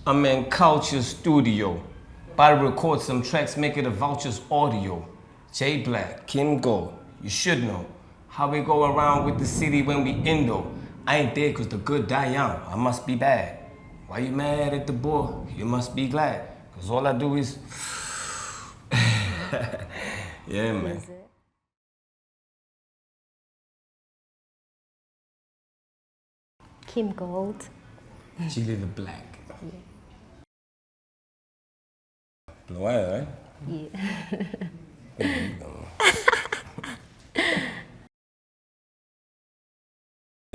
I'm in Culture Studio. About to record some tracks, make it a Vultures audio. J Black, Kim Gold, you should know how we go around with the city when we indo. I ain't there cause the good die young, I must be bad. Why you mad at the boy? You must be glad. Cause all I do is yeah, man. Kim Gold. Chile the Black. Yeah. Bulawayo, right? Yeah.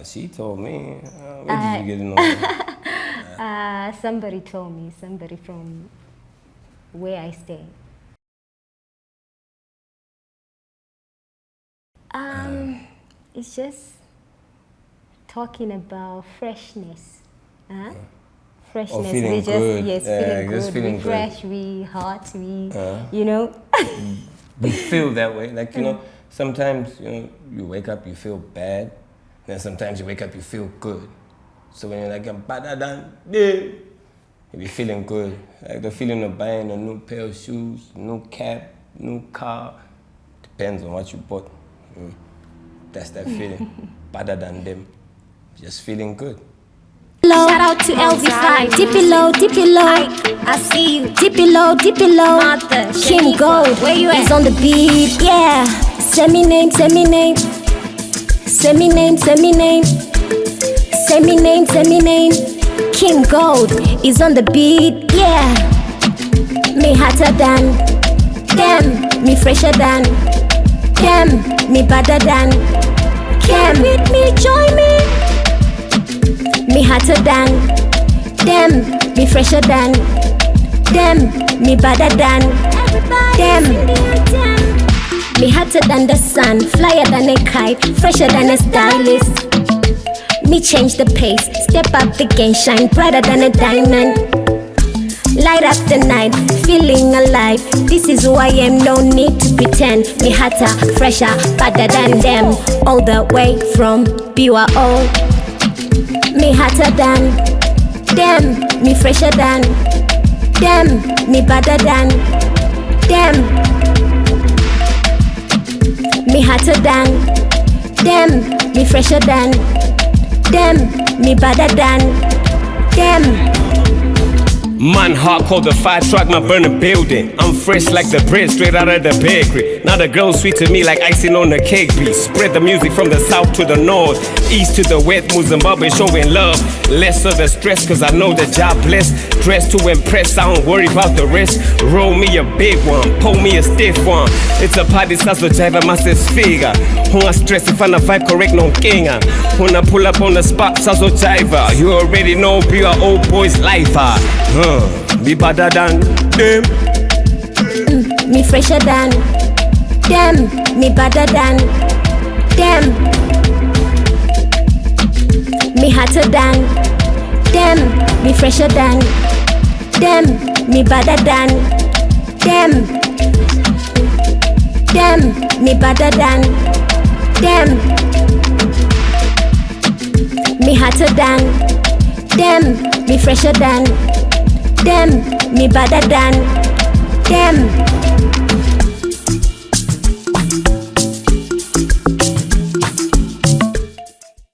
She told me. Where did you get it on? Somebody told me, somebody from where I stay. It's just talking about freshness. Freshness. Feeling we just, good. yes, Yeah, feeling just good. feeling We fresh, we hot, we, you know. We feel that way. Like, you know, sometimes, you know, you wake up, you feel bad. Then sometimes you wake up, you feel good. So when you're like, I'm better than this, you be feeling good. Like the feeling of buying a new pair of shoes, new cap, new car. Depends on what you bought. That's that feeling. Better than them. Just feeling good. Shout out to LV5. Dip it low, dip it low. I see you. Dip it low, dip it low. Martha, Kim Gold, where you at? Is on the beat, yeah. Send me name, send me name. Send me name, send me name. Send me name, send me name. Kim Gold is on the beat, yeah. Me hotter than them, me fresher than them, me better than them. With me, join me. Me hotter than them, me fresher than them, me better than them. Me hotter than the sun, flyer than a kite, fresher than a stylist. Me change the pace, step up the game, shine brighter than a diamond. Light up the night, feeling alive. This is who I am, no need to pretend. Me hotter, fresher, better than them. All the way from Bulawayo. Me hotter than them, me fresher than them, me better than them. Me hotter than them, me fresher than them, me better than them. Man, hardcore, the fire truck, my burning building. I'm fresh like the bread, straight out of the bakery. Now the girl sweet to me like icing on the cake beat. Spread the music from the south to the north, east to the west, Zimbabwe showing love. Less of the stress, cause I know the job blessed. Dressed to impress, I don't worry about the rest. Roll me a big one, pull me a stiff one. It's a party, so jive, I must figure. When I stress, if I vibe correct, no kinga. When I pull up on the spot, so jive. You already know, be our old boy's life. Be better than them. Me fresher than them. Me better than them. Me hotter than them. Me fresher than them. Me better than them. Them. Me better than them. Me hotter than them. Me fresher than them, me better than them.